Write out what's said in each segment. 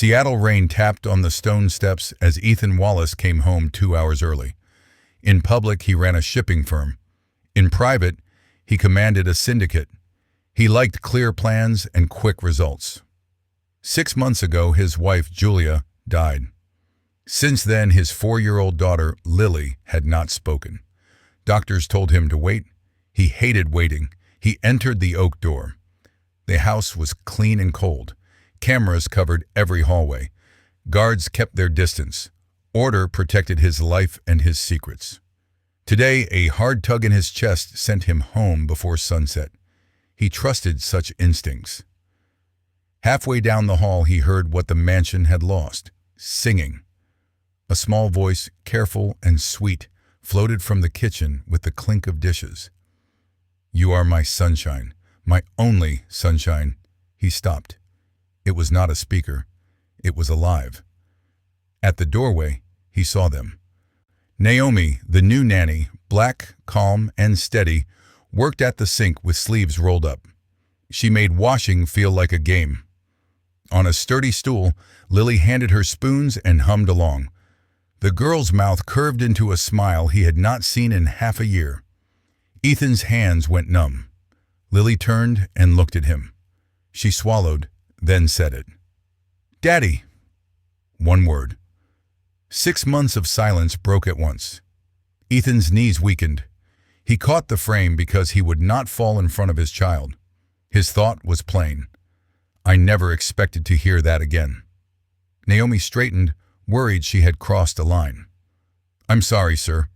Seattle rain tapped on the stone steps as Ethan Wallace came home 2 hours early. In public, he ran a shipping firm. In private, he commanded a syndicate. He liked clear plans and quick results. 6 months ago, his wife, Julia, died. Since then, his 4-year-old daughter, Lily, had not spoken. Doctors told him to wait. He hated waiting. He entered the oak door. The house was clean and cold. Cameras covered every hallway. Guards kept their distance. Order protected his life and his secrets. Today, a hard tug in his chest sent him home before sunset. He trusted such instincts. Halfway down the hall, he heard what the mansion had lost: singing. A small voice, careful and sweet, floated from the kitchen with the clink of dishes. "You are my sunshine, my only sunshine." He stopped. It was not a speaker. It was alive. At the doorway, he saw them. Naomi, the new nanny, black, calm, and steady, worked at the sink with sleeves rolled up. She made washing feel like a game. On a sturdy stool, Lily handed her spoons and hummed along. The girl's mouth curved into a smile he had not seen in half a year. Ethan's hands went numb. Lily turned and looked at him. She swallowed, then said it. "Daddy." One word. 6 months of silence broke at once. Ethan's knees weakened. He caught the frame because he would not fall in front of his child. His thought was plain. "I never expected to hear that again." Naomi straightened, worried she had crossed a line. "I'm sorry, sir."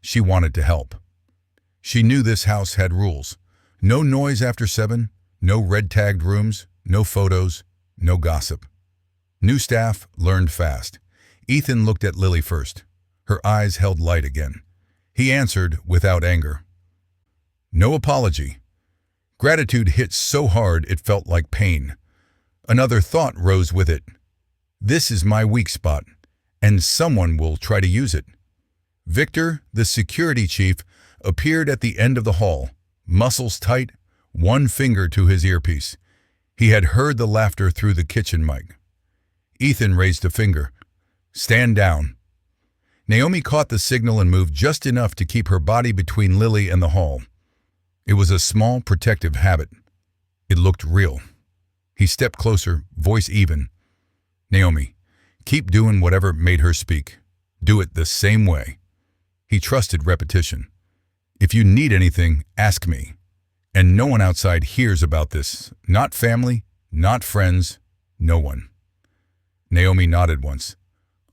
She wanted to help. She knew this house had rules. No noise after 7, no red-tagged rooms, no photos, no gossip. New staff learned fast. Ethan looked at Lily first. Her eyes held light again. He answered without anger. No apology. Gratitude hit so hard it felt like pain. Another thought rose with it. This is my weak spot, and someone will try to use it. Victor, the security chief, appeared at the end of the hall, muscles tight, one finger to his earpiece. He had heard the laughter through the kitchen mic. Ethan raised a finger. "Stand down." Naomi caught the signal and moved just enough to keep her body between Lily and the hall. It was a small protective habit. It looked real. He stepped closer, voice even. "Naomi, keep doing whatever made her speak. Do it the same way." He trusted repetition. "If you need anything, ask me. And no one outside hears about this. Not family, not friends, no one." Naomi nodded once.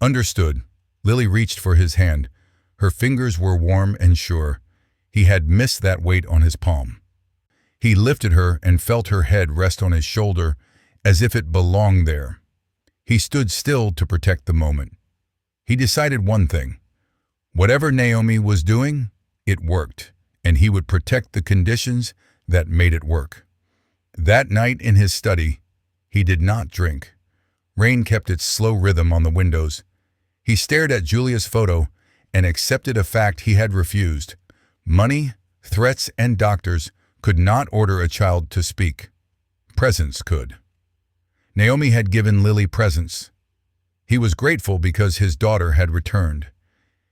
Understood. Lily reached for his hand. Her fingers were warm and sure. He had missed that weight on his palm. He lifted her and felt her head rest on his shoulder as if it belonged there. He stood still to protect the moment. He decided one thing. Whatever Naomi was doing, it worked, and he would protect the conditions that made it work. That night in his study, he did not drink. Rain kept its slow rhythm on the windows. He stared at Julia's photo and accepted a fact he had refused. Money, threats, and doctors could not order a child to speak. Presence could. Naomi had given Lily presents. He was grateful because his daughter had returned.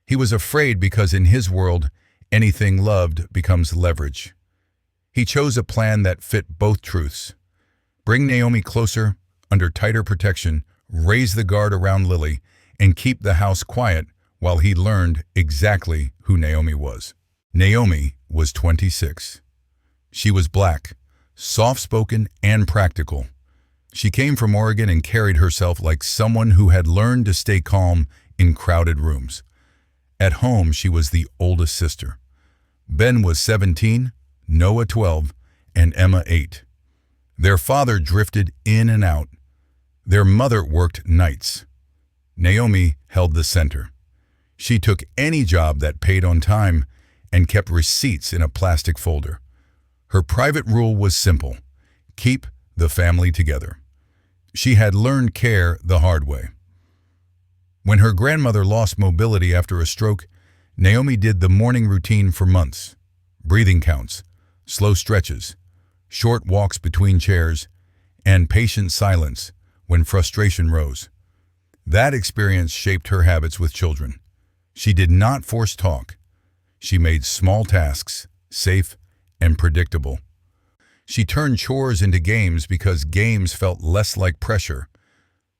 He was afraid because in his world, anything loved becomes leverage. He chose a plan that fit both truths. Bring Naomi closer, under tighter protection, raise the guard around Lily, and keep the house quiet while he learned exactly who Naomi was. Naomi was 26. She was black, soft-spoken, and practical. She came from Oregon and carried herself like someone who had learned to stay calm in crowded rooms. At home, she was the oldest sister. Ben was 17, Noah 12, and Emma 8. Their father drifted in and out. Their mother worked nights. Naomi held the center. She took any job that paid on time and kept receipts in a plastic folder. Her private rule was simple: keep the family together. She had learned care the hard way. When her grandmother lost mobility after a stroke, Naomi did the morning routine for months. Breathing counts, slow stretches, short walks between chairs, and patient silence when frustration rose. That experience shaped her habits with children. She did not force talk. She made small tasks safe and predictable. She turned chores into games because games felt less like pressure.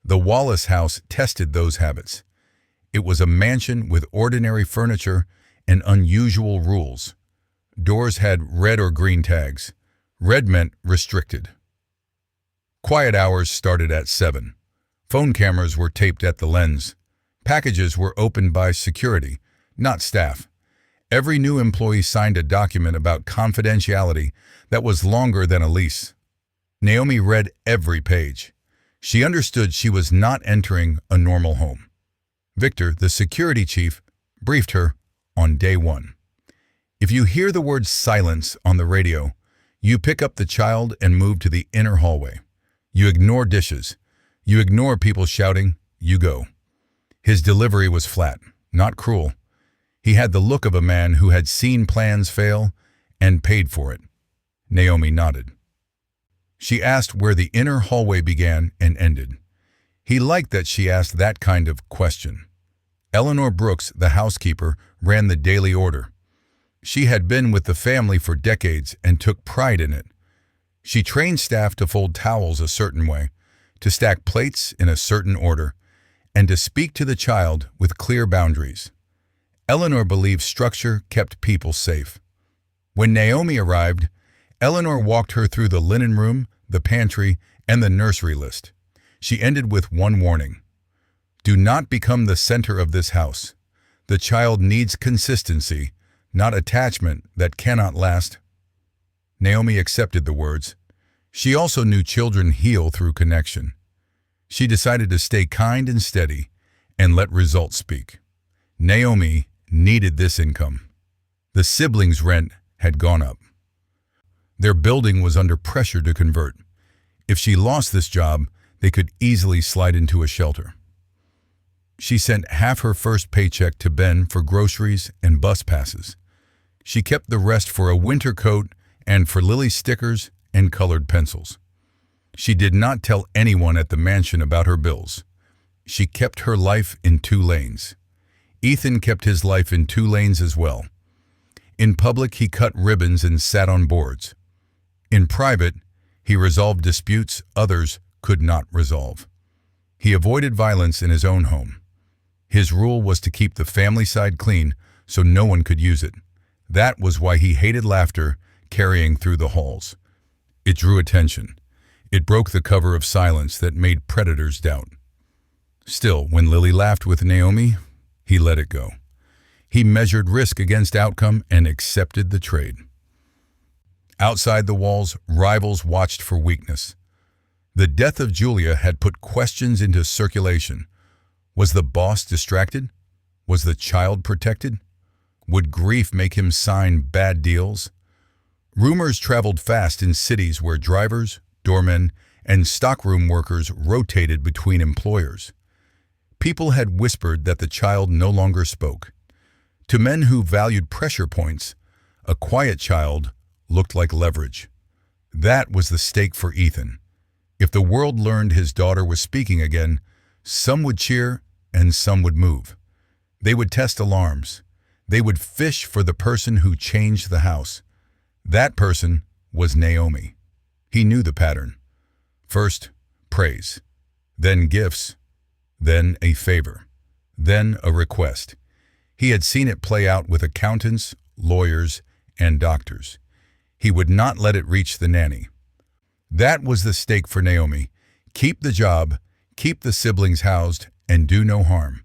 The Wallace house tested those habits. It was a mansion with ordinary furniture and unusual rules. Doors had red or green tags. Red meant restricted. Quiet hours started at 7. Phone cameras were taped at the lens. Packages were opened by security, not staff. Every new employee signed a document about confidentiality that was longer than a lease. Naomi read every page. She understood she was not entering a normal home. Victor, the security chief, briefed her on day 1. If you hear the word silence on the radio, you pick up the child and move to the inner hallway. You ignore dishes. You ignore people shouting. You go. His delivery was flat, not cruel. He had the look of a man who had seen plans fail and paid for it. Naomi nodded. She asked where the inner hallway began and ended. He liked that she asked that kind of question. Eleanor Brooks, the housekeeper, ran the daily order. She had been with the family for decades and took pride in it. She trained staff to fold towels a certain way, to stack plates in a certain order, and to speak to the child with clear boundaries. Eleanor believed structure kept people safe. When Naomi arrived, Eleanor walked her through the linen room, the pantry, and the nursery list. She ended with one warning. Do not become the center of this house. The child needs consistency, not attachment that cannot last. Naomi accepted the words. She also knew children heal through connection. She decided to stay kind and steady and let results speak. Naomi needed this income. The siblings' rent had gone up. Their building was under pressure to convert. If she lost this job, they could easily slide into a shelter. She sent half her first paycheck to Ben for groceries and bus passes. She kept the rest for a winter coat and for Lily's stickers and colored pencils. She did not tell anyone at the mansion about her bills. She kept her life in 2 lanes. Ethan kept his life in 2 lanes as well. In public, he cut ribbons and sat on boards. In private, he resolved disputes others could not resolve. He avoided violence in his own home. His rule was to keep the family side clean so no one could use it. That was why he hated laughter carrying through the halls. It drew attention. It broke the cover of silence that made predators doubt. Still, when Lily laughed with Naomi, he let it go. He measured risk against outcome and accepted the trade. Outside the walls, rivals watched for weakness. The death of Julia had put questions into circulation. Was the boss distracted? Was the child protected? Would grief make him sign bad deals? Rumors traveled fast in cities where drivers, doormen, and stockroom workers rotated between employers. People had whispered that the child no longer spoke. To men who valued pressure points, a quiet child looked like leverage. That was the stake for Ethan. If the world learned his daughter was speaking again, some would cheer and some would move. They would test alarms. They would fish for the person who changed the house. That person was Naomi. He knew the pattern. First, praise. Then gifts. Then a favor. Then a request. He had seen it play out with accountants, lawyers, and doctors. He would not let it reach the nanny. That was the stake for Naomi. Keep the job, keep the siblings housed, and do no harm.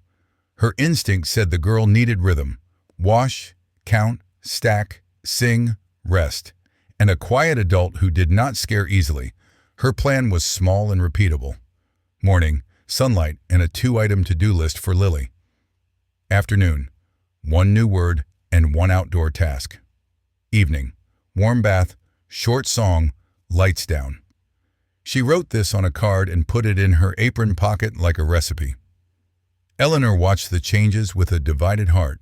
Her instinct said the girl needed rhythm. Wash, count, stack, sing, rest. And a quiet adult who did not scare easily. Her plan was small and repeatable. Morning, sunlight, and a 2-item to-do list for Lily. Afternoon, 1 new word and 1 outdoor task. Evening, warm bath, short song, lights down. She wrote this on a card and put it in her apron pocket like a recipe. Eleanor watched the changes with a divided heart.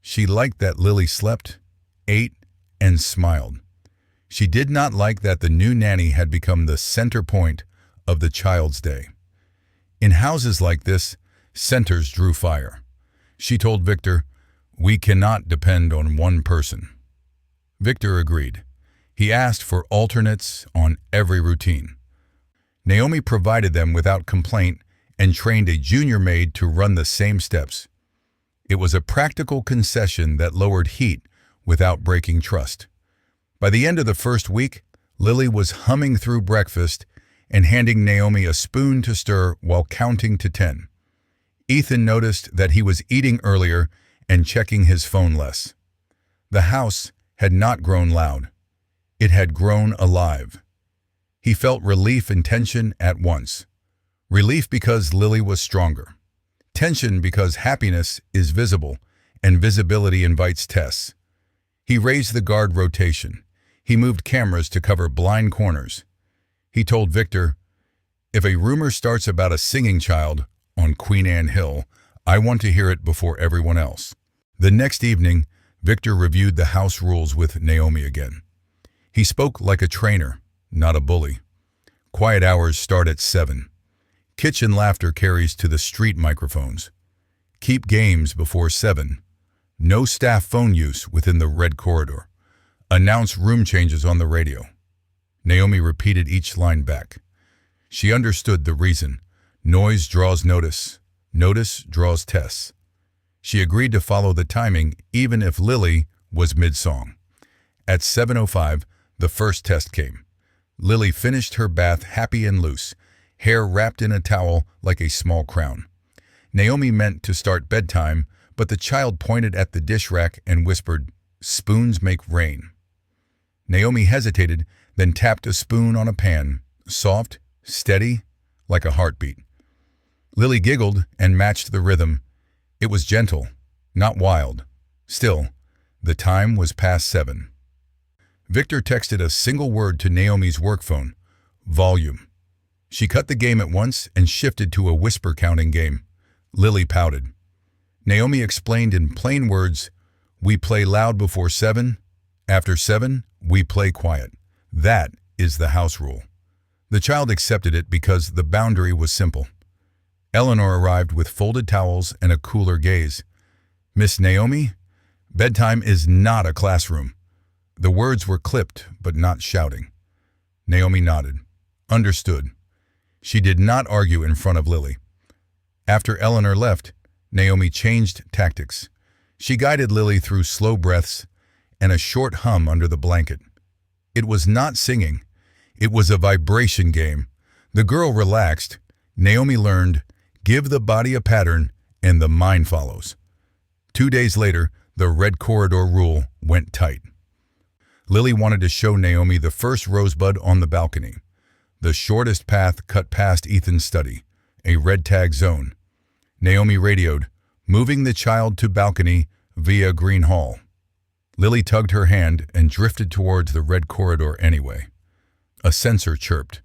She liked that Lily slept, ate, and smiled. She did not like that the new nanny had become the center point of the child's day. In houses like this, centers drew fire. She told Victor, "We cannot depend on one person." Victor agreed. He asked for alternates on every routine. Naomi provided them without complaint and trained a junior maid to run the same steps. It was a practical concession that lowered heat without breaking trust. By the end of the first week, Lily was humming through breakfast and handing Naomi a spoon to stir while counting to 10. Ethan noticed that he was eating earlier and checking his phone less. The house had not grown loud. It had grown alive. He felt relief and tension at once. Relief because Lily was stronger. Tension because happiness is visible, and visibility invites tests. He raised the guard rotation. He moved cameras to cover blind corners. He told Victor, "If a rumor starts about a singing child on Queen Anne Hill, I want to hear it before everyone else." The next evening, Victor reviewed the house rules with Naomi again. He spoke like a trainer, not a bully. Quiet hours start at 7. Kitchen laughter carries to the street microphones. Keep games before 7. No staff phone use within the red corridor. Announce room changes on the radio. Naomi repeated each line back. She understood the reason. Noise draws notice. Notice draws tests. She agreed to follow the timing even if Lily was mid-song. At 7:05, the first test came. Lily finished her bath happy and loose, hair wrapped in a towel like a small crown. Naomi meant to start bedtime, but the child pointed at the dish rack and whispered, "Spoons make rain." Naomi hesitated, then tapped a spoon on a pan, soft, steady, like a heartbeat. Lily giggled and matched the rhythm. It was gentle, not wild. Still, the time was past 7. Victor texted a single word to Naomi's work phone, "Volume." She cut the game at once and shifted to a whisper counting game. Lily pouted. Naomi explained in plain words, "We play loud before 7. After 7, we play quiet. That is the house rule." The child accepted it because the boundary was simple. Eleanor arrived with folded towels and a cooler gaze. "Miss Naomi, bedtime is not a classroom." The words were clipped, but not shouting. Naomi nodded. Understood. She did not argue in front of Lily. After Eleanor left, Naomi changed tactics. She guided Lily through slow breaths and a short hum under the blanket. It was not singing. It was a vibration game. The girl relaxed. Naomi learned, give the body a pattern and the mind follows. 2 days later, the red corridor rule went tight. Lily wanted to show Naomi the first rosebud on the balcony. The shortest path cut past Ethan's study, a red tag zone. Naomi radioed, moving the child to balcony via green hall. Lily tugged her hand and drifted towards the red corridor anyway. A sensor chirped.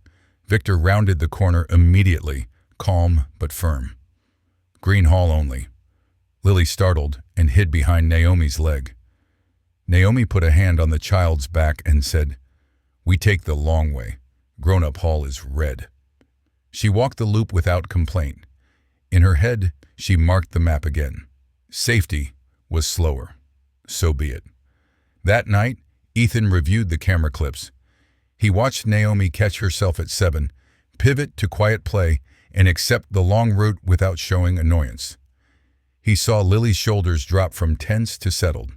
Victor rounded the corner immediately, calm but firm. Green hall only. Lily startled and hid behind Naomi's leg. Naomi put a hand on the child's back and said, "We take the long way. Grown-up hall is red." She walked the loop without complaint. In her head, she marked the map again. Safety was slower. So be it. That night, Ethan reviewed the camera clips. He watched Naomi catch herself at 7, pivot to quiet play, and accept the long route without showing annoyance. He saw Lily's shoulders drop from tense to settled.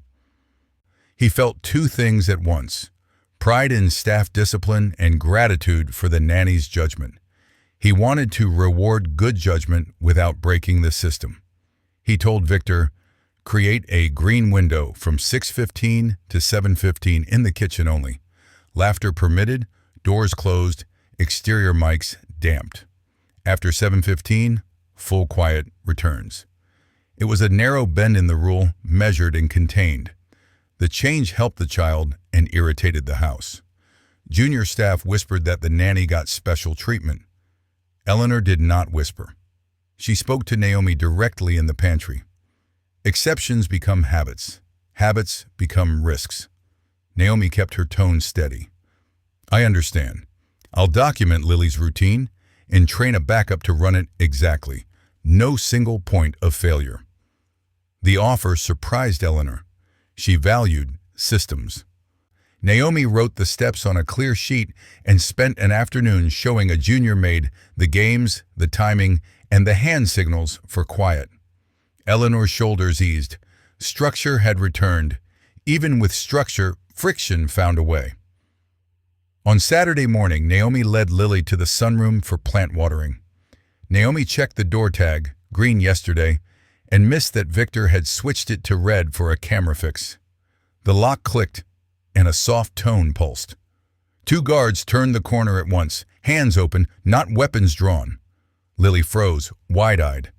He felt two things at once, pride in staff discipline and gratitude for the nanny's judgment. He wanted to reward good judgment without breaking the system. He told Victor, create a green window from 6:15 to 7:15 in the kitchen only. Laughter permitted, doors closed, exterior mics damped. After 7:15, full quiet returns. It was a narrow bend in the rule, measured and contained. The change helped the child and irritated the house. Junior staff whispered that the nanny got special treatment. Eleanor did not whisper. She spoke to Naomi directly in the pantry. Exceptions become habits. Habits become risks. Naomi kept her tone steady. I understand. I'll document Lily's routine, and train a backup to run it exactly. No single point of failure. The offer surprised Eleanor. She valued systems. Naomi wrote the steps on a clear sheet and spent an afternoon showing a junior maid the games, the timing, and the hand signals for quiet. Eleanor's shoulders eased. Structure had returned. Even with structure, friction found a way. On Saturday morning, Naomi led Lily to the sunroom for plant watering. Naomi checked the door tag, green yesterday, and missed that Victor had switched it to red for a camera fix. The lock clicked, and a soft tone pulsed. Two guards turned the corner at once, hands open, not weapons drawn. Lily froze, wide-eyed.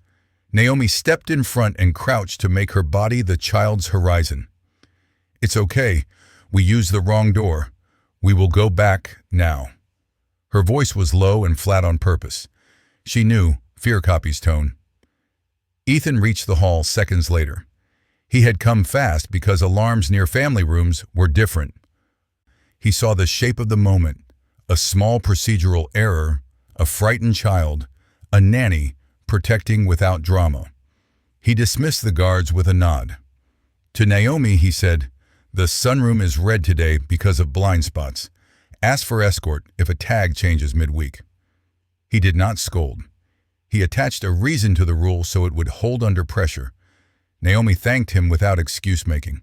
Naomi stepped in front and crouched to make her body the child's horizon. "It's okay. We used the wrong door. We will go back now." Her voice was low and flat on purpose. She knew, fear copy's tone. Ethan reached the hall seconds later. He had come fast because alarms near family rooms were different. He saw the shape of the moment, a small procedural error, a frightened child, a nanny protecting without drama. He dismissed the guards with a nod. To Naomi, he said, "The sunroom is red today because of blind spots. Ask for escort if a tag changes midweek." He did not scold. He attached a reason to the rule so it would hold under pressure. Naomi thanked him without excuse-making.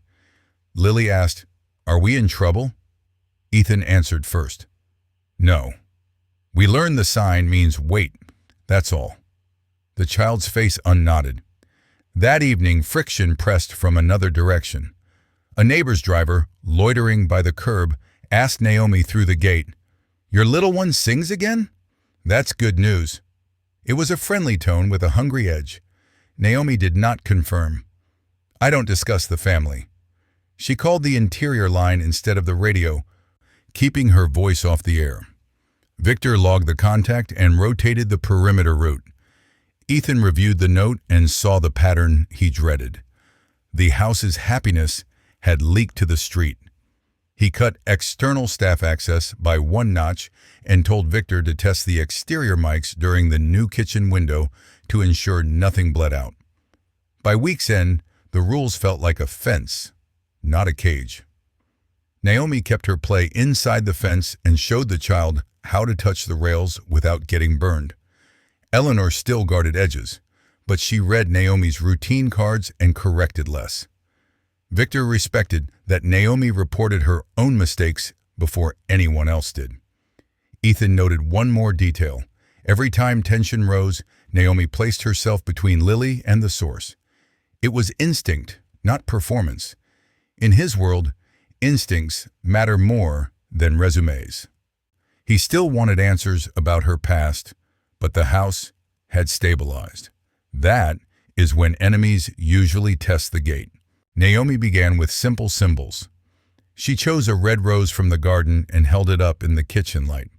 Lily asked, "Are we in trouble?" Ethan answered first. "No. We learned the sign means wait, that's all." The child's face unknotted. That evening, friction pressed from another direction. A neighbor's driver, loitering by the curb, asked Naomi through the gate, "Your little one sings again? That's good news." It was a friendly tone with a hungry edge. Naomi did not confirm. "I don't discuss the family." She called the interior line instead of the radio, keeping her voice off the air. Victor logged the contact and rotated the perimeter route. Ethan reviewed the note and saw the pattern he dreaded. The house's happiness had leaked to the street. He cut external staff access by one notch and told Victor to test the exterior mics during the new kitchen window to ensure nothing bled out. By week's end, the rules felt like a fence, not a cage. Naomi kept her play inside the fence and showed the child how to touch the rails without getting burned. Eleanor still guarded edges, but she read Naomi's routine cards and corrected less. Victor respected that Naomi reported her own mistakes before anyone else did. Ethan noted one more detail. Every time tension rose, Naomi placed herself between Lily and the source. It was instinct, not performance. In his world, instincts matter more than resumes. He still wanted answers about her past, but the house had stabilized. That is when enemies usually test the gate. Naomi began with simple symbols. She chose a red rose from the garden and held it up in the kitchen light.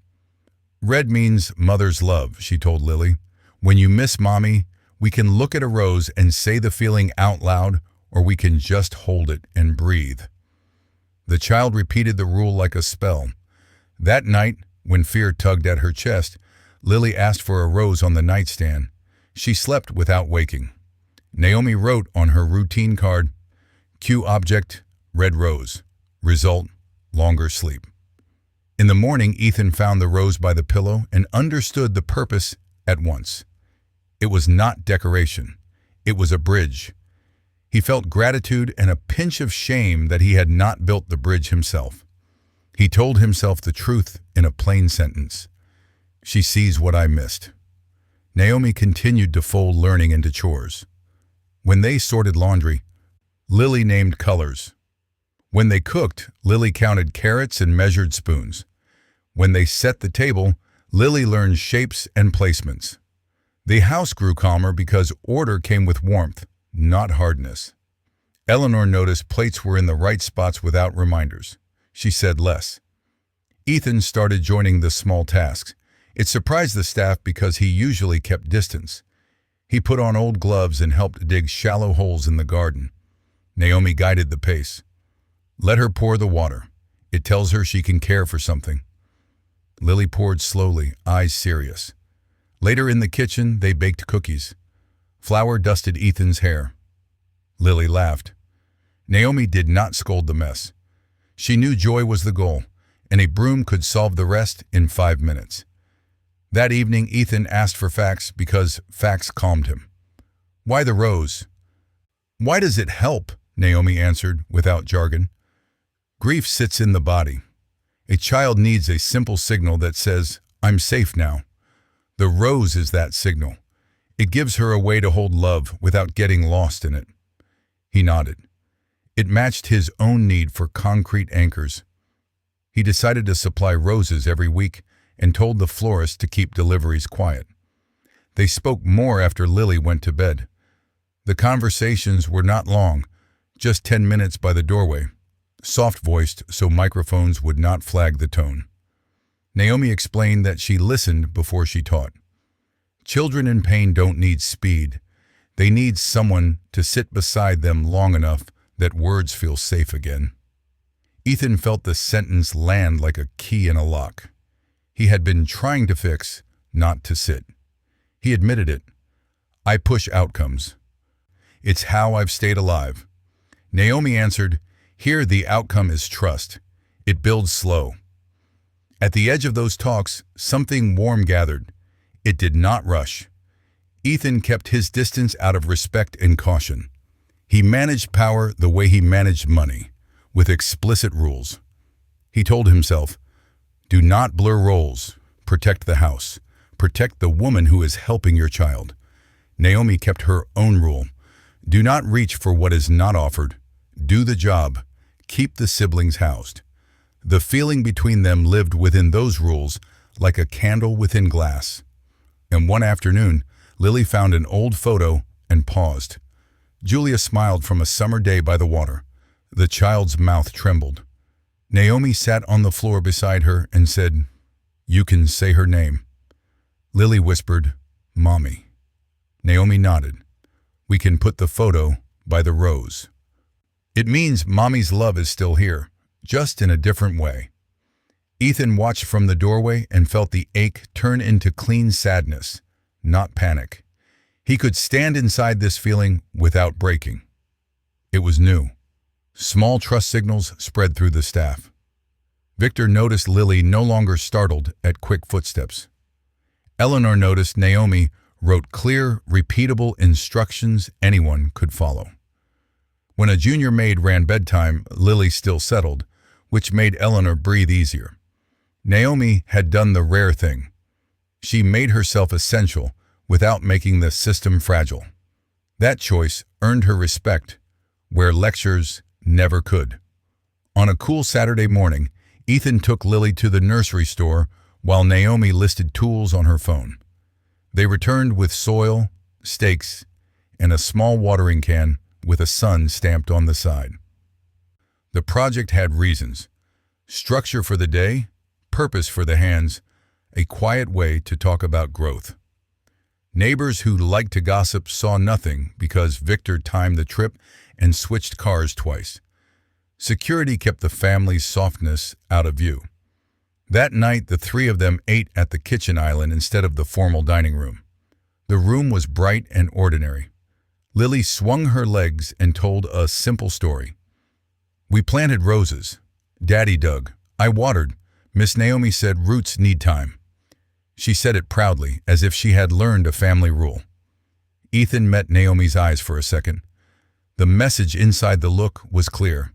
"Red means mother's love," she told Lily. "When you miss mommy, we can look at a rose and say the feeling out loud, or we can just hold it and breathe." The child repeated the rule like a spell. That night, when fear tugged at her chest, Lily asked for a rose on the nightstand. She slept without waking. Naomi wrote on her routine card, "Cue object, red rose. Result, longer sleep." In the morning, Ethan found the rose by the pillow and understood the purpose at once. It was not decoration. It was a bridge. He felt gratitude and a pinch of shame that he had not built the bridge himself. He told himself the truth in a plain sentence. "She sees what I missed." Naomi continued to fold learning into chores. When they sorted laundry, Lily named colors. When they cooked, Lily counted carrots and measured spoons. When they set the table, Lily learned shapes and placements. The house grew calmer because order came with warmth, not hardness. Eleanor noticed plates were in the right spots without reminders. She said less. Ethan started joining the small tasks. It surprised the staff because he usually kept distance. He put on old gloves and helped dig shallow holes in the garden. Naomi guided the pace. "Let her pour the water. It tells her she can care for something." Lily poured slowly, eyes serious. Later in the kitchen, they baked cookies. Flour dusted Ethan's hair. Lily laughed. Naomi did not scold the mess. She knew joy was the goal, and a broom could solve the rest in 5 minutes. That evening, Ethan asked for facts because facts calmed him. Why the rose? Why does it help? Naomi answered without jargon. Grief sits in the body. A child needs a simple signal that says, I'm safe now. The rose is that signal. It gives her a way to hold love without getting lost in it. He nodded. It matched his own need for concrete anchors. He decided to supply roses every week and told the florist to keep deliveries quiet. They spoke more after Lily went to bed. The conversations were not long, just 10 minutes by the doorway, soft-voiced so microphones would not flag the tone. Naomi explained that she listened before she taught. Children in pain don't need speed. They need someone to sit beside them long enough that words feel safe again. Ethan felt the sentence land like a key in a lock. He had been trying to fix, not to sit. He admitted it. I push outcomes. It's how I've stayed alive. Naomi answered, here the outcome is trust. It builds slow. At the edge of those talks, something warm gathered. It did not rush. Ethan kept his distance out of respect and caution. He managed power the way he managed money, with explicit rules. He told himself, do not blur roles. Protect the house. Protect the woman who is helping your child. Naomi kept her own rule. Do not reach for what is not offered. Do the job. Keep the siblings housed. The feeling between them lived within those rules like a candle within glass. And one afternoon, Lily found an old photo and paused. Julia smiled from a summer day by the water. The child's mouth trembled. Naomi sat on the floor beside her and said, you can say her name. Lily whispered, Mommy. Naomi nodded. We can put the photo by the rose. It means Mommy's love is still here, just in a different way. Ethan watched from the doorway and felt the ache turn into clean sadness, not panic. He could stand inside this feeling without breaking. It was new. Small trust signals spread through the staff. Victor noticed Lily no longer startled at quick footsteps. Eleanor noticed Naomi wrote clear, repeatable instructions anyone could follow. When a junior maid ran bedtime, Lily still settled, which made Eleanor breathe easier. Naomi had done the rare thing. She made herself essential without making the system fragile. That choice earned her respect, where lectures never could. On a cool Saturday morning, Ethan took Lily to the nursery store while Naomi listed tools on her phone. They returned with soil, stakes, and a small watering can with a sun stamped on the side. The project had reasons: structure for the day, purpose for the hands, a quiet way to talk about growth. Neighbors who liked to gossip saw nothing because Victor timed the trip and switched cars twice. Security kept the family's softness out of view. That night, the three of them ate at the kitchen island instead of the formal dining room. The room was bright and ordinary. Lily swung her legs and told a simple story. We planted roses. Daddy dug. I watered. Miss Naomi said roots need time. She said it proudly, as if she had learned a family rule. Ethan met Naomi's eyes for a second. The message inside the look was clear.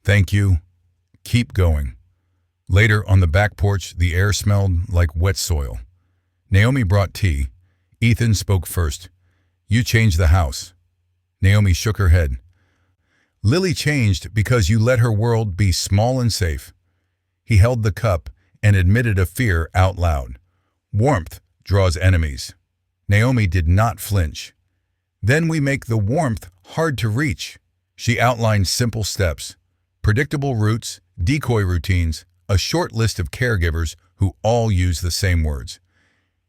Thank you. Keep going. Later, on the back porch, the air smelled like wet soil. Naomi brought tea. Ethan spoke first. You changed the house. Naomi shook her head. Lily changed because you let her world be small and safe. He held the cup and admitted a fear out loud. Warmth draws enemies. Naomi did not flinch. Then we make the warmth hard to reach. She outlined simple steps, predictable routes, decoy routines, a short list of caregivers who all use the same words.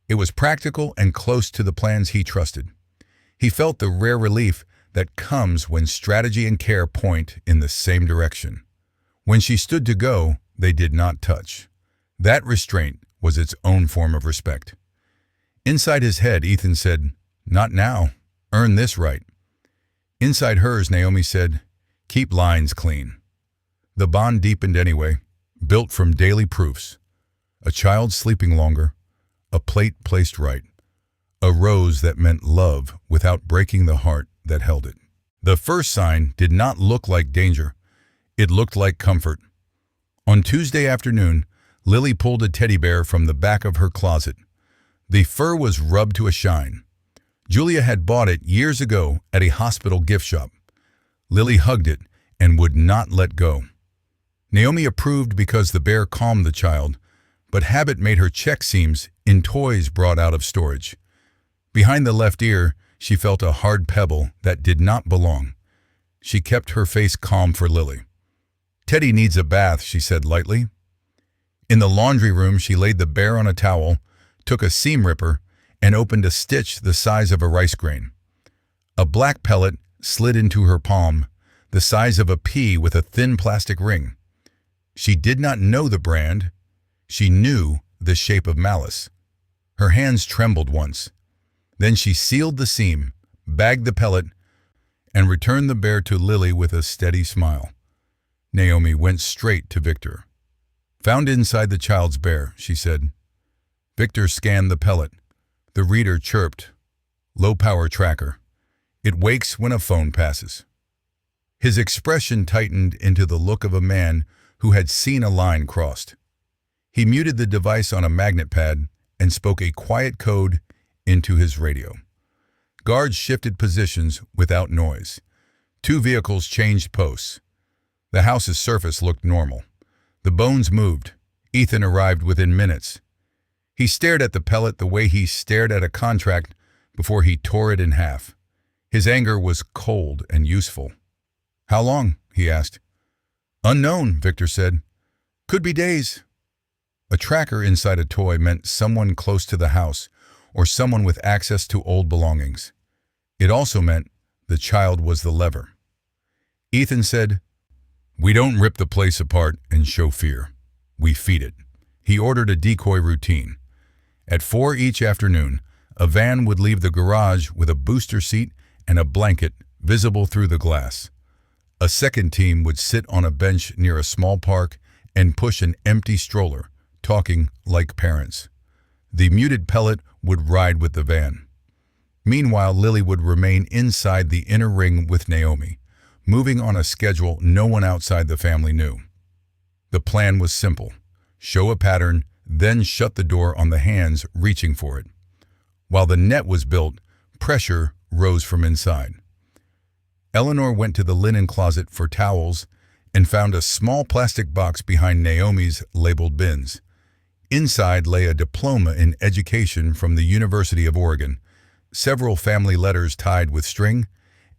It was practical and close to the plans he trusted. He felt the rare relief that comes when strategy and care point in the same direction. When she stood to go, they did not touch. That restraint was its own form of respect. Inside his head, Ethan said, "Not now. Earn this right." Inside hers, Naomi said, "Keep lines clean." The bond deepened anyway, built from daily proofs. A child sleeping longer, a plate placed right, a rose that meant love without breaking the heart that held it. The first sign did not look like danger. It looked like comfort. On Tuesday afternoon, Lily pulled a teddy bear from the back of her closet. The fur was rubbed to a shine. Julia had bought it years ago at a hospital gift shop. Lily hugged it and would not let go. Naomi approved because the bear calmed the child, but habit made her check seams in toys brought out of storage. Behind the left ear, she felt a hard pebble that did not belong. She kept her face calm for Lily. "Teddy needs a bath," she said lightly. In the laundry room, she laid the bear on a towel, took a seam ripper, and opened a stitch the size of a rice grain. A black pellet slid into her palm, the size of a pea with a thin plastic ring. She did not know the brand. She knew the shape of malice. Her hands trembled once. Then she sealed the seam, bagged the pellet, and returned the bear to Lily with a steady smile. Naomi went straight to Victor. "Found inside the child's bear," she said. Victor scanned the pellet. The reader chirped. "Low-power tracker. It wakes when a phone passes." His expression tightened into the look of a man who had seen a line crossed. He muted the device on a magnet pad and spoke a quiet code into his radio. Guards shifted positions without noise. 2 vehicles changed posts. The house's surface looked normal. The bones moved. Ethan arrived within minutes. He stared at the pellet the way he stared at a contract before he tore it in half. His anger was cold and useful. "How long?" he asked. "Unknown," Victor said. "Could be days." A tracker inside a toy meant someone close to the house or someone with access to old belongings. It also meant the child was the lever. Ethan said, "We don't rip the place apart and show fear. We feed it." He ordered a decoy routine. At 4 each afternoon, a van would leave the garage with a booster seat and a blanket visible through the glass. A second team would sit on a bench near a small park and push an empty stroller, talking like parents. The muted pellet would ride with the van. Meanwhile, Lily would remain inside the inner ring with Naomi, moving on a schedule no one outside the family knew. The plan was simple. Show a pattern, then shut the door on the hands reaching for it. While the net was built, pressure rose from inside. Eleanor went to the linen closet for towels and found a small plastic box behind Naomi's labeled bins. Inside lay a diploma in education from the University of Oregon, several family letters tied with string,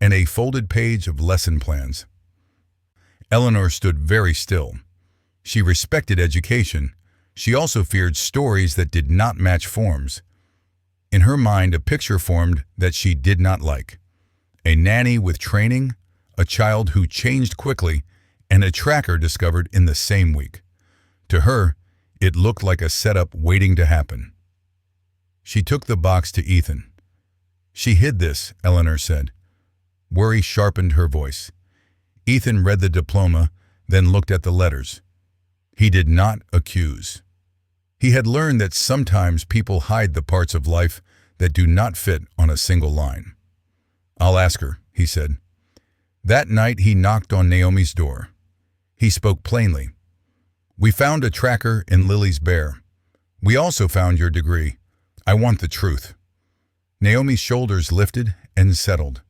and a folded page of lesson plans. Eleanor stood very still. She respected education. She also feared stories that did not match forms. In her mind, a picture formed that she did not like. A nanny with training, a child who changed quickly, and a tracker discovered in the same week. To her, it looked like a setup waiting to happen. She took the box to Ethan. "She hid this," Eleanor said. Worry sharpened her voice. Ethan read the diploma, then looked at the letters. He did not accuse. He had learned that sometimes people hide the parts of life that do not fit on a single line. "I'll ask her," he said. That night he knocked on Naomi's door. He spoke plainly. "We found a tracker in Lily's bear. We also found your degree. I want the truth." Naomi's shoulders lifted and settled.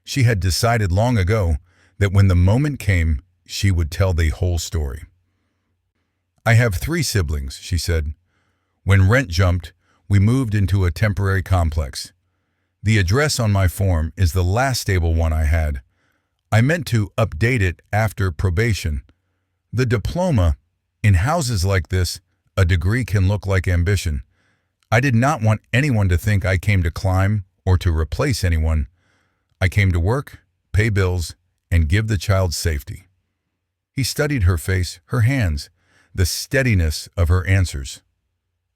She had decided long ago that when the moment came, she would tell the whole story. "I have 3 siblings," she said. "When rent jumped, we moved into a temporary complex. The address on my form is the last stable one I had. I meant to update it after probation. The diploma, in houses like this, a degree can look like ambition. I did not want anyone to think I came to climb or to replace anyone. I came to work, pay bills, and give the child safety." He studied her face, her hands, the steadiness of her answers.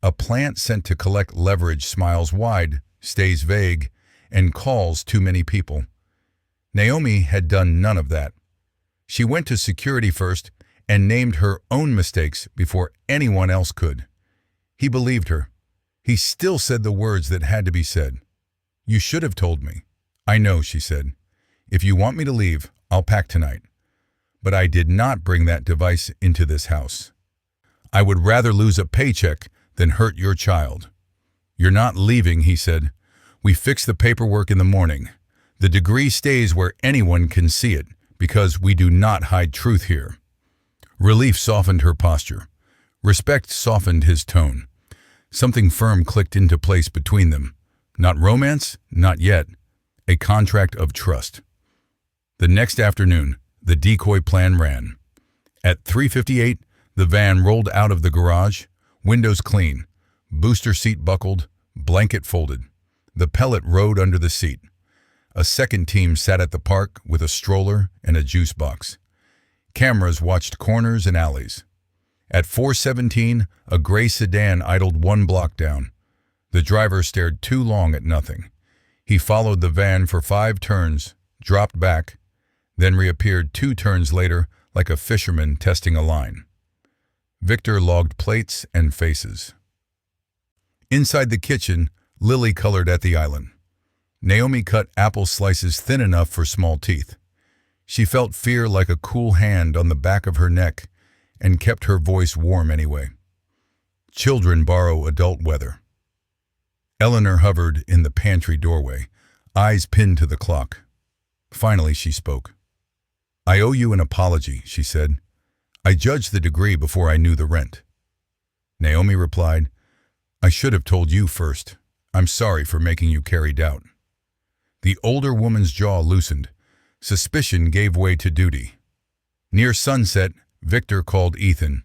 A plant sent to collect leverage smiles wide, stays vague, and calls too many people. Naomi had done none of that. She went to security first and named her own mistakes before anyone else could. He believed her. He still said the words that had to be said. "You should have told me." "I know," she said. "If you want me to leave, I'll pack tonight. But I did not bring that device into this house. I would rather lose a paycheck than hurt your child." "You're not leaving," he said. "We fix the paperwork in the morning. The degree stays where anyone can see it, because we do not hide truth here." Relief softened her posture. Respect softened his tone. Something firm clicked into place between them. Not romance, not yet. A contract of trust. The next afternoon, the decoy plan ran. At 3:58, the van rolled out of the garage, windows clean, booster seat buckled, blanket folded. The pellet rode under the seat. A second team sat at the park with a stroller and a juice box. Cameras watched corners and alleys. At 4:17, a gray sedan idled 1 block down. The driver stared too long at nothing. He followed the van for 5 turns, dropped back, then reappeared 2 turns later like a fisherman testing a line. Victor logged plates and faces. Inside the kitchen, Lily colored at the island. Naomi cut apple slices thin enough for small teeth. She felt fear like a cool hand on the back of her neck and kept her voice warm anyway. Children borrow adult weather. Eleanor hovered in the pantry doorway, eyes pinned to the clock. Finally, she spoke. "I owe you an apology," she said. "I judged the degree before I knew the rent." Naomi replied, "I should have told you first. I'm sorry for making you carry doubt." The older woman's jaw loosened. Suspicion gave way to duty. Near sunset, Victor called Ethan.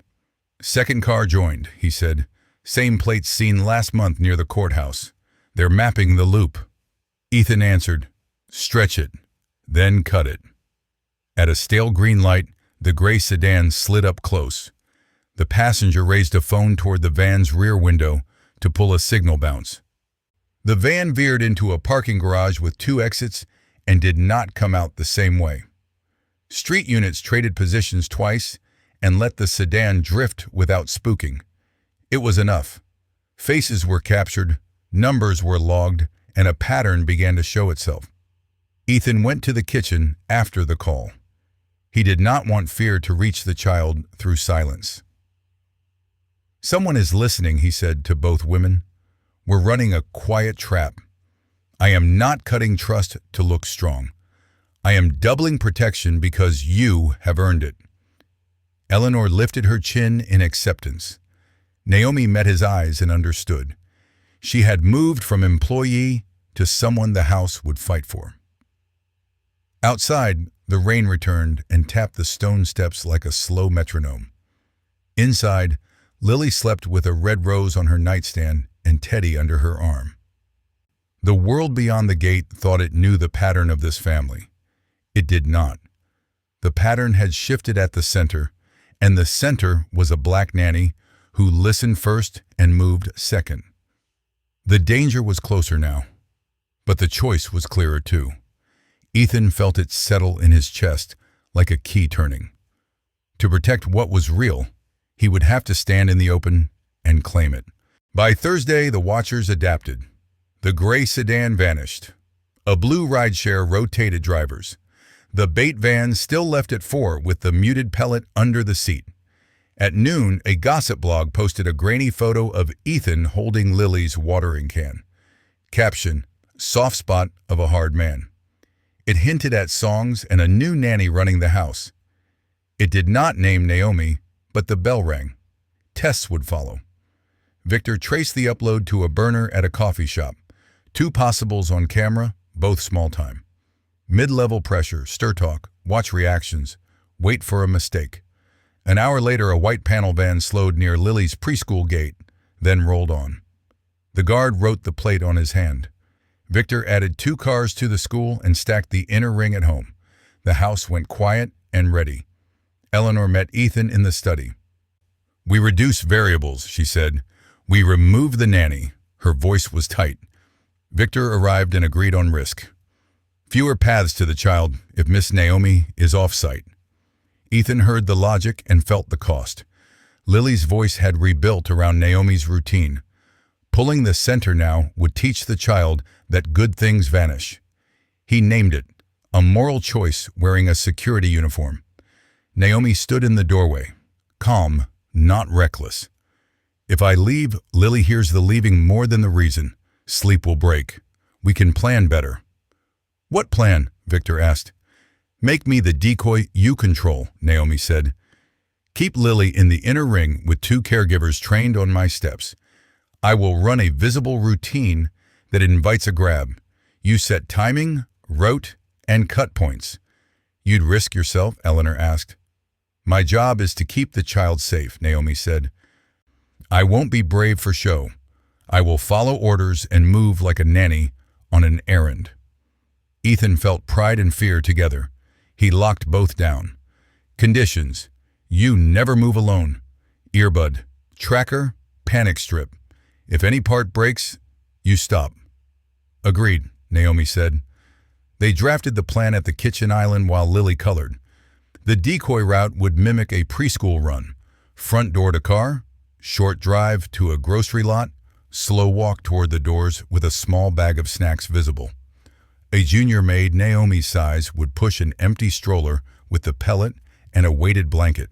"Second car joined," he said. "Same plates seen last month near the courthouse. They're mapping the loop." Ethan answered, "Stretch it, then cut it." At a stale green light, the gray sedan slid up close. The passenger raised a phone toward the van's rear window to pull a signal bounce. The van veered into a parking garage with 2 exits and did not come out the same way. Street units traded positions twice and let the sedan drift without spooking. It was enough. Faces were captured, numbers were logged, and a pattern began to show itself. Ethan went to the kitchen after the call. He did not want fear to reach the child through silence. "Someone is listening," he said to both women. "We're running a quiet trap. I am not cutting trust to look strong. I am doubling protection because you have earned it." Eleanor lifted her chin in acceptance. Naomi met his eyes and understood. She had moved from employee to someone the house would fight for. Outside, the rain returned and tapped the stone steps like a slow metronome. Inside, Lily slept with a red rose on her nightstand and Teddy under her arm. The world beyond the gate thought it knew the pattern of this family. It did not. The pattern had shifted at the center, and the center was a black nanny who listened first and moved second. The danger was closer now, but the choice was clearer too. Ethan felt it settle in his chest like a key turning. To protect what was real, he would have to stand in the open and claim it. By Thursday, the watchers adapted. The gray sedan vanished. A blue rideshare rotated drivers. The bait van still left at 4 with the muted pellet under the seat. At noon, a gossip blog posted a grainy photo of Ethan holding Lily's watering can. Caption, "Soft spot of a hard man." It hinted at songs and a new nanny running the house. It did not name Naomi, but the bell rang. Tests would follow. Victor traced the upload to a burner at a coffee shop. 2 possibles on camera, both small time. Mid-level pressure, stir talk, watch reactions, wait for a mistake. An hour later, a white panel van slowed near Lily's preschool gate, then rolled on. The guard wrote the plate on his hand. Victor added 2 cars to the school and stacked the inner ring at home. The house went quiet and ready. Eleanor met Ethan in the study. "We reduce variables," she said. We removed the nanny. Her voice was tight. Victor arrived and agreed on risk. Fewer paths to the child if Miss Naomi is off-site. Ethan heard the logic and felt the cost. Lily's voice had rebuilt around Naomi's routine. Pulling the center now would teach the child that good things vanish. He named it, a moral choice wearing a security uniform. Naomi stood in the doorway, calm, not reckless. If I leave, Lily hears the leaving more than the reason. Sleep will break. We can plan better. What plan? Victor asked. Make me the decoy you control, Naomi said. Keep Lily in the inner ring with 2 caregivers trained on my steps. I will run a visible routine that invites a grab. You set timing, rote, and cut points. You'd risk yourself? Eleanor asked. My job is to keep the child safe, Naomi said. I won't be brave for show. I will follow orders and move like a nanny on an errand. Ethan felt pride and fear together. He locked both down. Conditions. You never move alone. Earbud. Tracker. Panic strip. If any part breaks, you stop. Agreed, Naomi said. They drafted the plan at the kitchen island while Lily colored. The decoy route would mimic a preschool run. Front door to car, short drive to a grocery lot, slow walk toward the doors with a small bag of snacks visible. A junior maid Naomi's size would push an empty stroller with the pellet and a weighted blanket.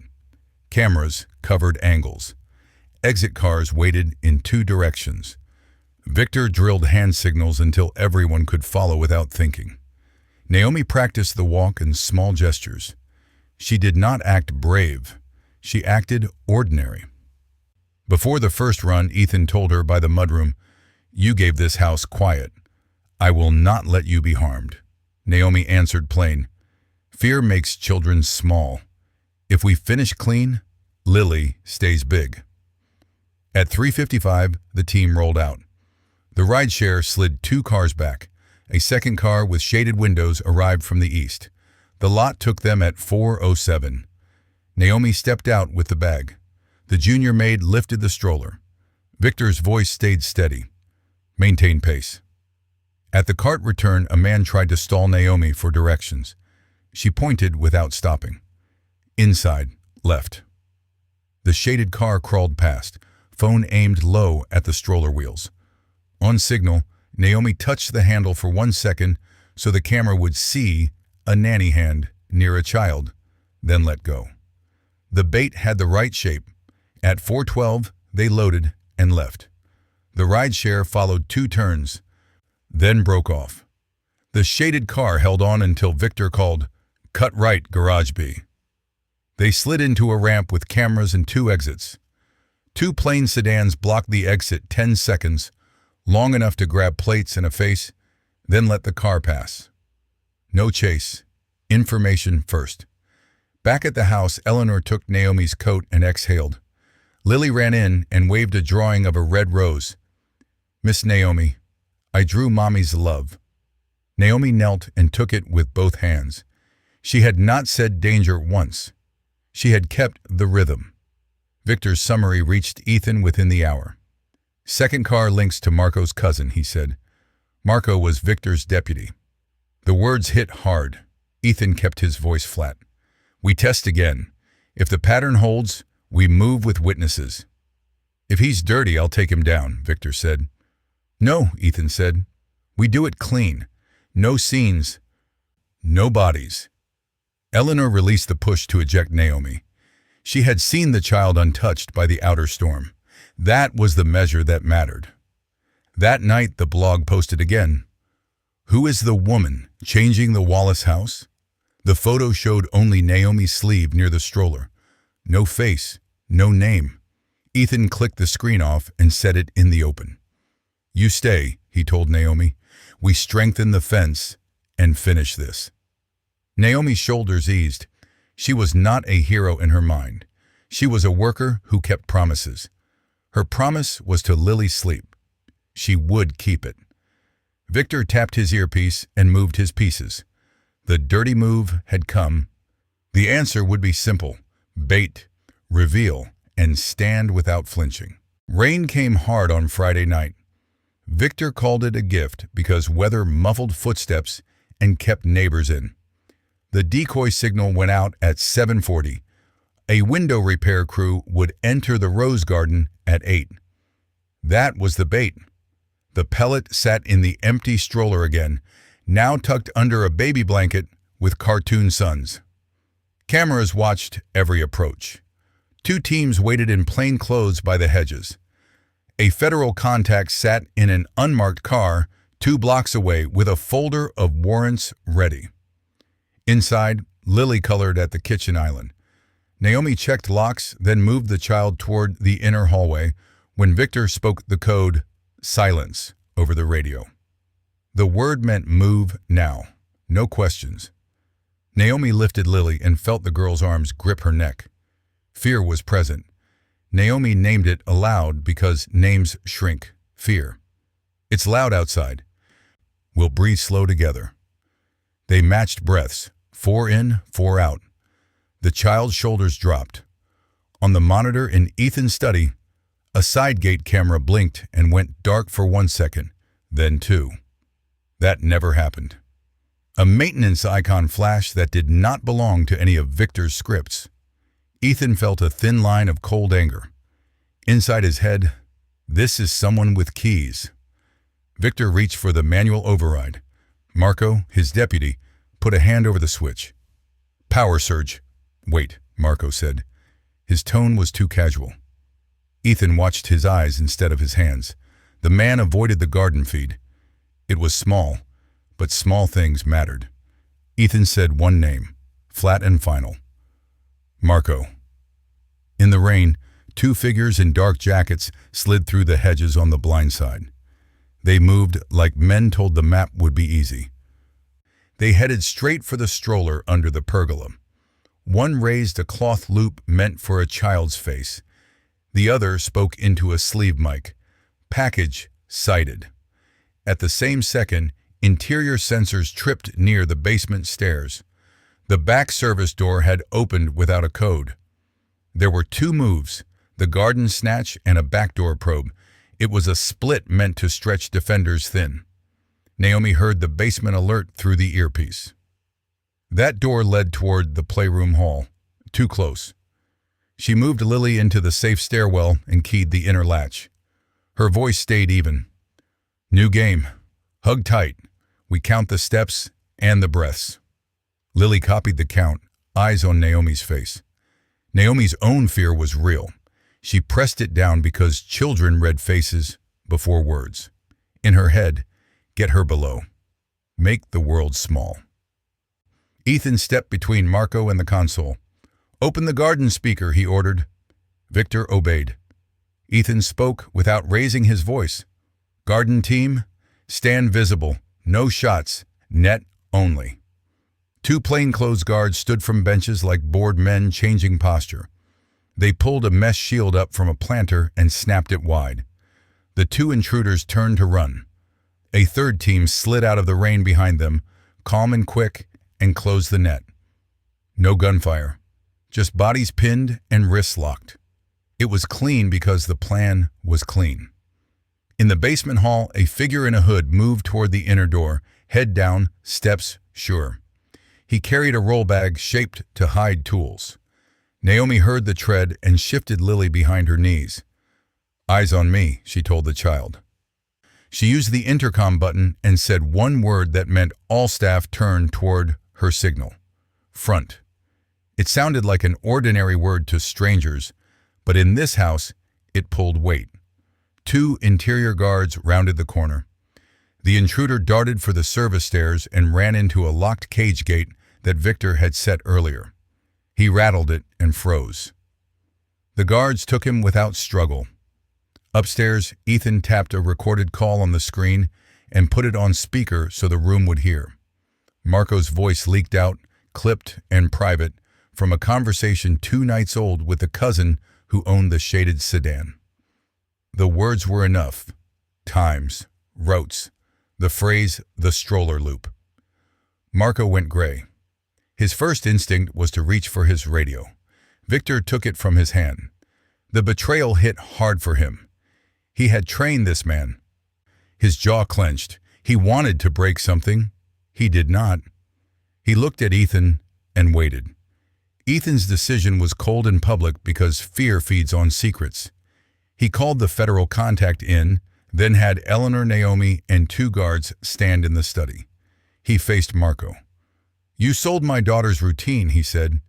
Cameras covered angles. Exit cars waited in 2 directions. Victor drilled hand signals until everyone could follow without thinking. Naomi practiced the walk and small gestures. She did not act brave. She acted ordinary. Before the first run, Ethan told her by the mudroom, "You gave this house quiet. I will not let you be harmed." Naomi answered plain, "Fear makes children small. If we finish clean, Lily stays big." At 3:55, the team rolled out. The rideshare slid 2 cars back. A second car with shaded windows arrived from the east. The lot took them at 4:07. Naomi stepped out with the bag. The junior maid lifted the stroller. Victor's voice stayed steady. Maintain pace. At the cart return, a man tried to stall Naomi for directions. She pointed without stopping. Inside, left. The shaded car crawled past, phone aimed low at the stroller wheels. On signal, Naomi touched the handle for 1 second so the camera would see a nanny hand near a child, then let go. The bait had the right shape. At 4:12, they loaded and left. The rideshare followed 2 turns, then broke off. The shaded car held on until Victor called, "Cut right, Garage B." They slid into a ramp with cameras and 2 exits. 2 plain sedans blocked the exit 10 seconds, long enough to grab plates and a face, then let the car pass. No chase. Information first. Back at the house, Eleanor took Naomi's coat and exhaled. Lily ran in and waved a drawing of a red rose. "Miss Naomi, I drew Mommy's love." Naomi knelt and took it with both hands. She had not said danger once. She had kept the rhythm. Victor's summary reached Ethan within the hour. "Second car links to Marco's cousin," he said. Marco was Victor's deputy. The words hit hard. Ethan kept his voice flat. "We test again. If the pattern holds, we move with witnesses." "If he's dirty, I'll take him down," Victor said. "No," Ethan said. "We do it clean. No scenes. No bodies." Eleanor released the push to eject Naomi. She had seen the child untouched by the outer storm. That was the measure that mattered. That night, the blog posted again. "Who is the woman changing the Wallace house?" The photo showed only Naomi's sleeve near the stroller. No face, no name. Ethan clicked the screen off and set it in the open. "You stay," he told Naomi. "We strengthen the fence and finish this." Naomi's shoulders eased. She was not a hero in her mind. She was a worker who kept promises. Her promise was to Lily's sleep. She would keep it. Victor tapped his earpiece and moved his pieces. The dirty move had come. The answer would be simple: bait, reveal, and stand without flinching. Rain came hard on Friday night. Victor called it a gift because weather muffled footsteps and kept neighbors in. The decoy signal went out at 7:40. A window repair crew would enter the rose garden at 8. That was the bait. The pellet sat in the empty stroller again, now tucked under a baby blanket with cartoon suns. Cameras watched every approach. 2 teams waited in plain clothes by the hedges. A federal contact sat in an unmarked car 2 blocks away with a folder of warrants ready. Inside, Lily colored at the kitchen island. Naomi checked locks, then moved the child toward the inner hallway when Victor spoke the code, silence, over the radio. The word meant move now. No questions. Naomi lifted Lily and felt the girl's arms grip her neck. Fear was present. Naomi named it aloud because names shrink. Fear. It's loud outside. We'll breathe slow together. They matched breaths, 4 in, 4 out. The child's shoulders dropped. On the monitor in Ethan's study, a side gate camera blinked and went dark for 1 second, then 2. That never happened. A maintenance icon flashed that did not belong to any of Victor's scripts. Ethan felt a thin line of cold anger. Inside his head, this is someone with keys. Victor reached for the manual override. Marco, his deputy, put a hand over the switch. Power surge. Wait, Marco said. His tone was too casual. Ethan watched his eyes instead of his hands. The man avoided the garden feed. It was small, but small things mattered. Ethan said one name, flat and final. Marco. In the rain, 2 figures in dark jackets slid through the hedges on the blind side. They moved like men told the map would be easy. They headed straight for the stroller under the pergola. One raised a cloth loop meant for a child's face. The other spoke into a sleeve mic. Package sighted. At the same second, interior sensors tripped near the basement stairs. The back service door had opened without a code. There were 2 moves, the garden snatch and a backdoor probe. It was a split meant to stretch defenders thin. Naomi heard the basement alert through the earpiece. That door led toward the playroom hall, too close. She moved Lily into the safe stairwell and keyed the inner latch. Her voice stayed even. New game. Hug tight. We count the steps and the breaths. Lily copied the count, eyes on Naomi's face. Naomi's own fear was real. She pressed it down because children read faces before words. In her head, get her below. Make the world small. Ethan stepped between Marco and the console. Open the garden speaker, he ordered. Victor obeyed. Ethan spoke without raising his voice. Garden team, stand visible. No shots. Net only. 2 plainclothes guards stood from benches like bored men changing posture. They pulled a mesh shield up from a planter and snapped it wide. The 2 intruders turned to run. A 3rd team slid out of the rain behind them, calm and quick, and closed the net. No gunfire, just bodies pinned and wrists locked. It was clean because the plan was clean. In the basement hall, a figure in a hood moved toward the inner door, head down, steps sure. He carried a roll bag shaped to hide tools. Naomi heard the tread and shifted Lily behind her knees. Eyes on me, she told the child. She used the intercom button and said one word that meant all staff turned toward her signal. Front. It sounded like an ordinary word to strangers, but in this house, it pulled weight. 2 interior guards rounded the corner. The intruder darted for the service stairs and ran into a locked cage gate that Victor had set earlier. He rattled it and froze. The guards took him without struggle. Upstairs, Ethan tapped a recorded call on the screen and put it on speaker so the room would hear. Marco's voice leaked out, clipped and private, from a conversation 2 nights old with the cousin who owned the shaded sedan. The words were enough. Times, rotes, the phrase, the stroller loop. Marco went gray. His first instinct was to reach for his radio. Victor took it from his hand. The betrayal hit hard for him. He had trained this man. His jaw clenched. He wanted to break something. He did not. He looked at Ethan and waited. Ethan's decision was cold in public because fear feeds on secrets. He called the federal contact in, then had Eleanor, Naomi, and 2 guards stand in the study. He faced Marco. "You sold my daughter's routine," he said.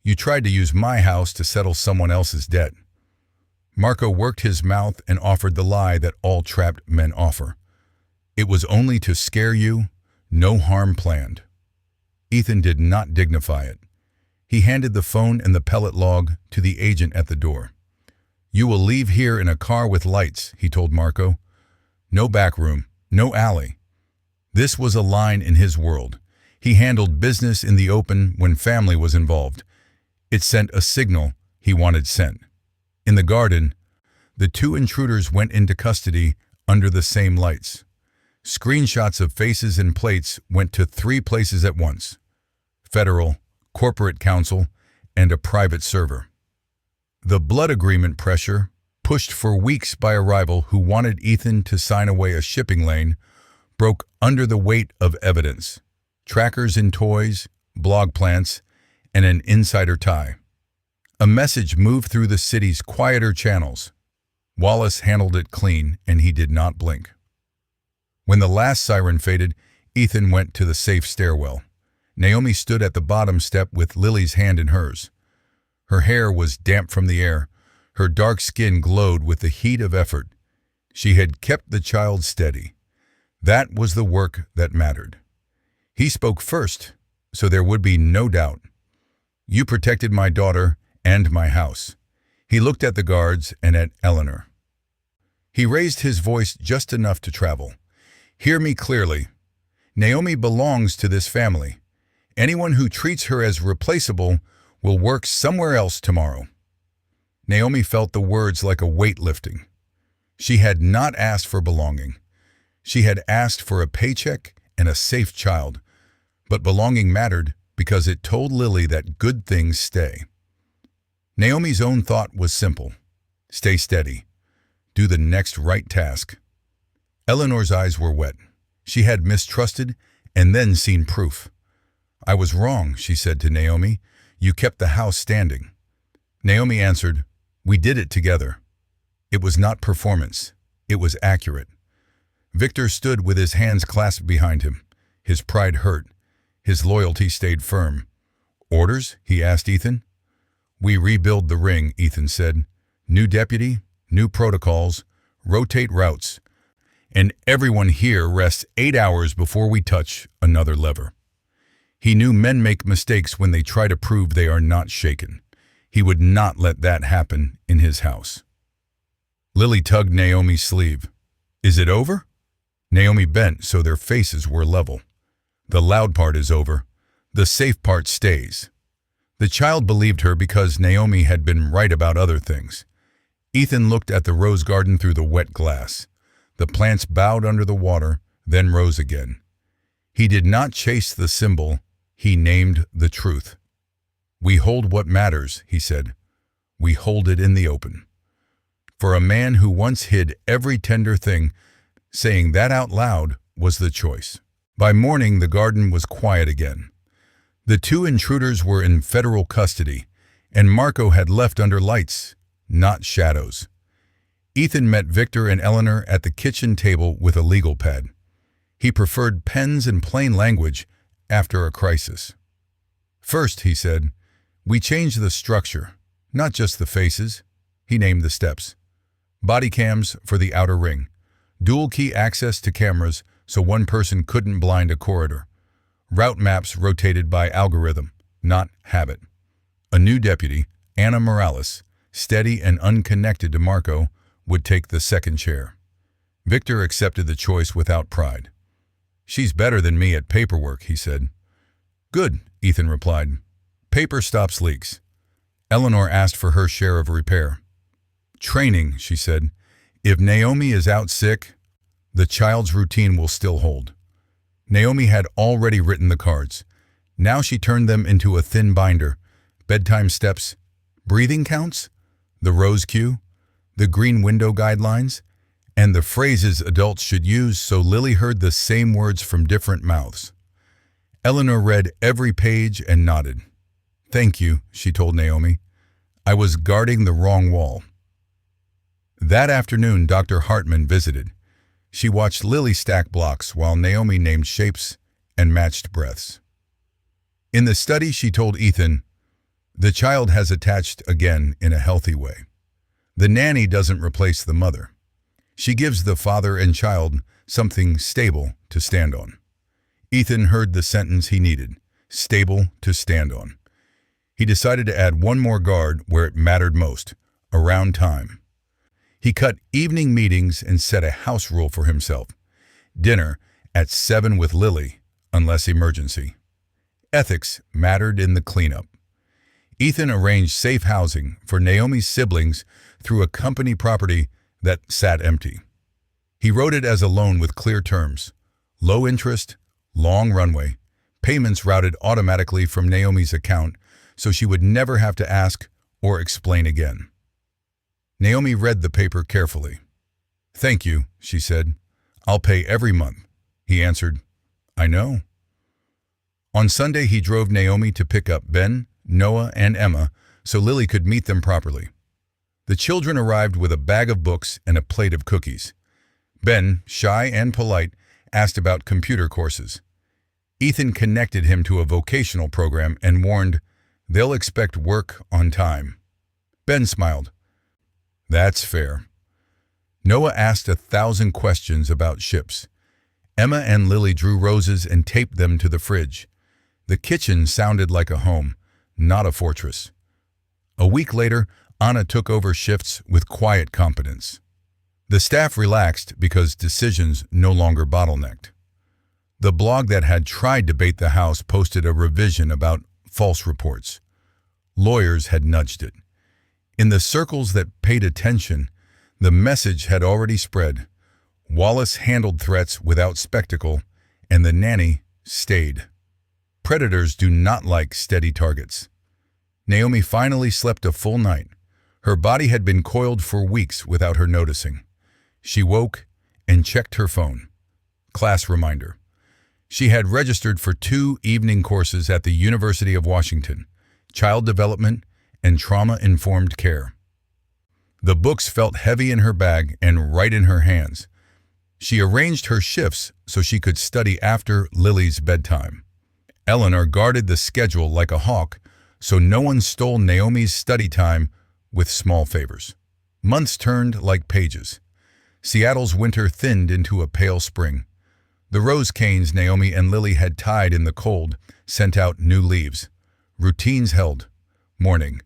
"You tried to use my house to settle someone else's debt." Marco worked his mouth and offered the lie that all trapped men offer. "It was only to scare you, no harm planned." Ethan did not dignify it. He handed the phone and the pellet log to the agent at the door. "You will leave here in a car with lights," he told Marco. "No back room, no alley." This was a line in his world. He handled business in the open when family was involved. It sent a signal he wanted sent. In the garden, the 2 intruders went into custody under the same lights. Screenshots of faces and plates went to 3 places at once: federal, corporate counsel, and a private server. The blood agreement pressure, pushed for weeks by a rival who wanted Ethan to sign away a shipping lane, broke under the weight of evidence: trackers in toys, blog plants, and an insider tie. A message moved through the city's quieter channels. Wallace handled it clean, and he did not blink. When the last siren faded, Ethan went to the safe stairwell. Naomi stood at the bottom step with Lily's hand in hers. Her hair was damp from the air. Her dark skin glowed with the heat of effort. She had kept the child steady. That was the work that mattered. He spoke first, so there would be no doubt. "You protected my daughter and my house." He looked at the guards and at Eleanor. He raised his voice just enough to travel. "Hear me clearly. Naomi belongs to this family. Anyone who treats her as replaceable will work somewhere else tomorrow." Naomi felt the words like a weight lifting. She had not asked for belonging. She had asked for a paycheck and a safe child, but belonging mattered because it told Lily that good things stay. Naomi's own thought was simple: stay steady. Do the next right task. Eleanor's eyes were wet. She had mistrusted and then seen proof. "I was wrong," she said to Naomi. "You kept the house standing." Naomi answered, "We did it together." It was not performance. It was accurate. Victor stood with his hands clasped behind him. His pride hurt. His loyalty stayed firm. "Orders?" he asked Ethan. "We rebuild the ring," Ethan said. "New deputy, new protocols, rotate routes. And everyone here rests 8 hours before we touch another lever." He knew men make mistakes when they try to prove they are not shaken. He would not let that happen in his house. Lily tugged Naomi's sleeve. "Is it over?" Naomi bent so their faces were level. "The loud part is over. The safe part stays." The child believed her because Naomi had been right about other things. Ethan looked at the rose garden through the wet glass. The plants bowed under the water, then rose again. He did not chase the symbol, he named the truth. "We hold what matters," he said. "We hold it in the open." For a man who once hid every tender thing, saying that out loud was the choice. By morning, the garden was quiet again. The 2 intruders were in federal custody, and Marco had left under lights, not shadows. Ethan met Victor and Eleanor at the kitchen table with a legal pad. He preferred pens and plain language after a crisis. "First," he said, "we changed the structure, not just the faces." He named the steps. Body cams for the outer ring. Dual key access to cameras so one person couldn't blind a corridor. Route maps rotated by algorithm, not habit. A new deputy, Anna Morales, steady and unconnected to Marco, would take the second chair. Victor accepted the choice without pride. "She's better than me at paperwork," he said. "Good," Ethan replied. "Paper stops leaks." Eleanor asked for her share of repair. "Training," she said. "If Naomi is out sick, the child's routine will still hold." Naomi had already written the cards. Now she turned them into a thin binder. Bedtime steps, breathing counts, the rose cue, the green window guidelines, and the phrases adults should use, so Lily heard the same words from different mouths. Eleanor read every page and nodded. "Thank you," she told Naomi. "I was guarding the wrong wall." That afternoon, Dr. Hartman visited. She watched Lily stack blocks while Naomi named shapes and matched breaths. In the study, she told Ethan, "The child has attached again in a healthy way. The nanny doesn't replace the mother. She gives the father and child something stable to stand on." Ethan heard the sentence he needed, stable to stand on. He decided to add one more guard where it mattered most, around time. He cut evening meetings and set a house rule for himself. Dinner at 7 with Lily, unless emergency. Ethics mattered in the cleanup. Ethan arranged safe housing for Naomi's siblings through a company property that sat empty. He wrote it as a loan with clear terms, low interest, long runway, payments routed automatically from Naomi's account so she would never have to ask or explain again. Naomi read the paper carefully. "Thank you," she said. "I'll pay every month." He answered, "I know." On Sunday, he drove Naomi to pick up Ben, Noah, and Emma so Lily could meet them properly. The children arrived with a bag of books and a plate of cookies. Ben, shy and polite, asked about computer courses. Ethan connected him to a vocational program and warned, "They'll expect work on time." Ben smiled. "That's fair." Noah asked 1,000 questions about ships. Emma and Lily drew roses and taped them to the fridge. The kitchen sounded like a home, not a fortress. A week later, Anna took over shifts with quiet competence. The staff relaxed because decisions no longer bottlenecked. The blog that had tried to bait the house posted a revision about false reports. Lawyers had nudged it. In the circles that paid attention, the message had already spread. Wallace handled threats without spectacle, and the nanny stayed. Predators do not like steady targets. Naomi finally slept a full night. Her body had been coiled for weeks without her noticing. She woke and checked her phone. Class reminder. She had registered for 2 evening courses at the University of Washington, Child Development and Trauma-Informed Care. The books felt heavy in her bag and right in her hands. She arranged her shifts so she could study after Lily's bedtime. Eleanor guarded the schedule like a hawk so no one stole Naomi's study time with small favors. Months turned like pages. Seattle's winter thinned into a pale spring. The rose canes Naomi and Lily had tied in the cold sent out new leaves. Routines held. Morning,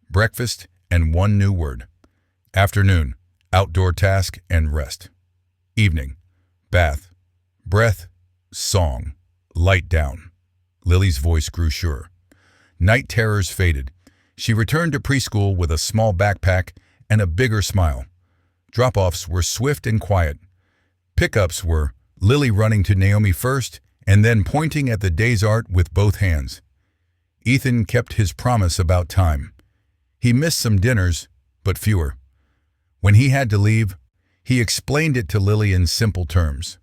breakfast, and one new word. Afternoon, outdoor task and rest. Evening, bath, breath, song, light down. Lily's voice grew sure. Night terrors faded. She returned to preschool with a small backpack and a bigger smile. Drop-offs were swift and quiet. Pickups were Lily running to Naomi first and then pointing at the day's art with both hands. Ethan kept his promise about time. He missed some dinners, but fewer. When he had to leave, he explained it to Lily in simple terms.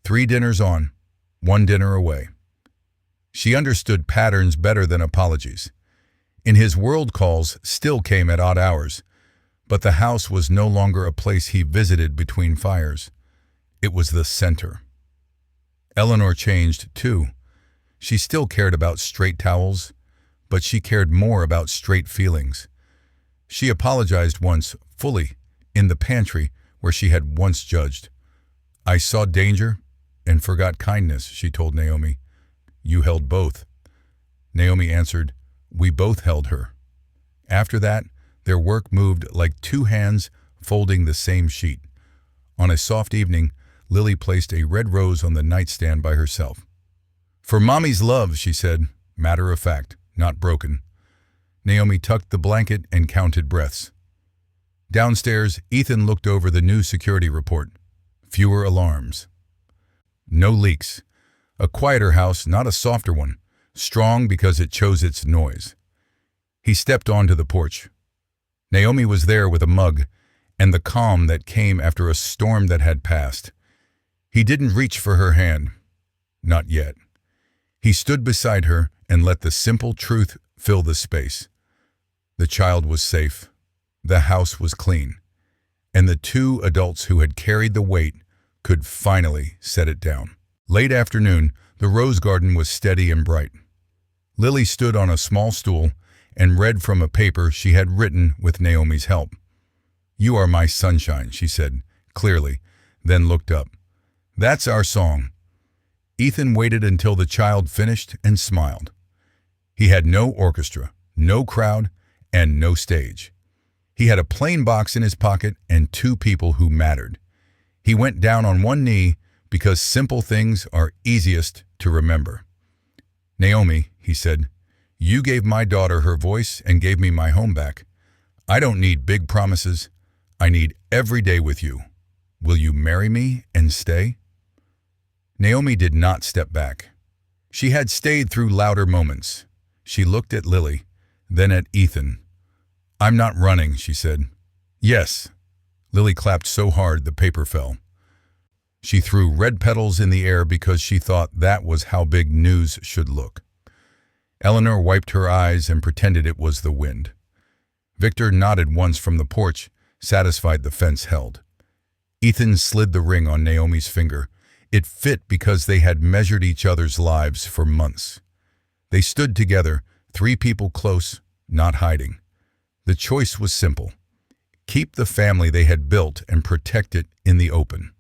3 dinners on, 1 dinner away. She understood patterns better than apologies. In his world, calls still came at odd hours, but the house was no longer a place he visited between fires. It was the center. Eleanor changed, too. She still cared about straight towels, but she cared more about straight feelings. She apologized once, fully, in the pantry where she had once judged. "I saw danger and forgot kindness," she told Naomi. "You held both." Naomi answered, "We both held her." After that, their work moved like 2 hands folding the same sheet. On a soft evening, Lily placed a red rose on the nightstand by herself. "For Mommy's love," she said, matter of fact, not broken. Naomi tucked the blanket and counted breaths. Downstairs, Ethan looked over the new security report. Fewer alarms. No leaks. A quieter house, not a softer one, strong because it chose its noise. He stepped onto the porch. Naomi was there with a mug, and the calm that came after a storm that had passed. He didn't reach for her hand. Not yet. He stood beside her and let the simple truth fill the space. The child was safe. The house was clean. And the two adults who had carried the weight could finally set it down. Late afternoon, the rose garden was steady and bright. Lily stood on a small stool and read from a paper she had written with Naomi's help. "You are my sunshine," she said, clearly, then looked up. "That's our song." Ethan waited until the child finished and smiled. He had no orchestra, no crowd, and no stage. He had a plain box in his pocket and two people who mattered. He went down on one knee because simple things are easiest to remember. "Naomi," he said, "you gave my daughter her voice and gave me my home back. I don't need big promises. I need every day with you. Will you marry me and stay?" Naomi did not step back. She had stayed through louder moments. She looked at Lily, then at Ethan. "I'm not running," she said. "Yes." Lily clapped so hard the paper fell. She threw red petals in the air because she thought that was how big news should look. Eleanor wiped her eyes and pretended it was the wind. Victor nodded once from the porch, satisfied the fence held. Ethan slid the ring on Naomi's finger. It fit because they had measured each other's lives for months. They stood together, three people close, not hiding. The choice was simple. Keep the family they had built and protect it in the open.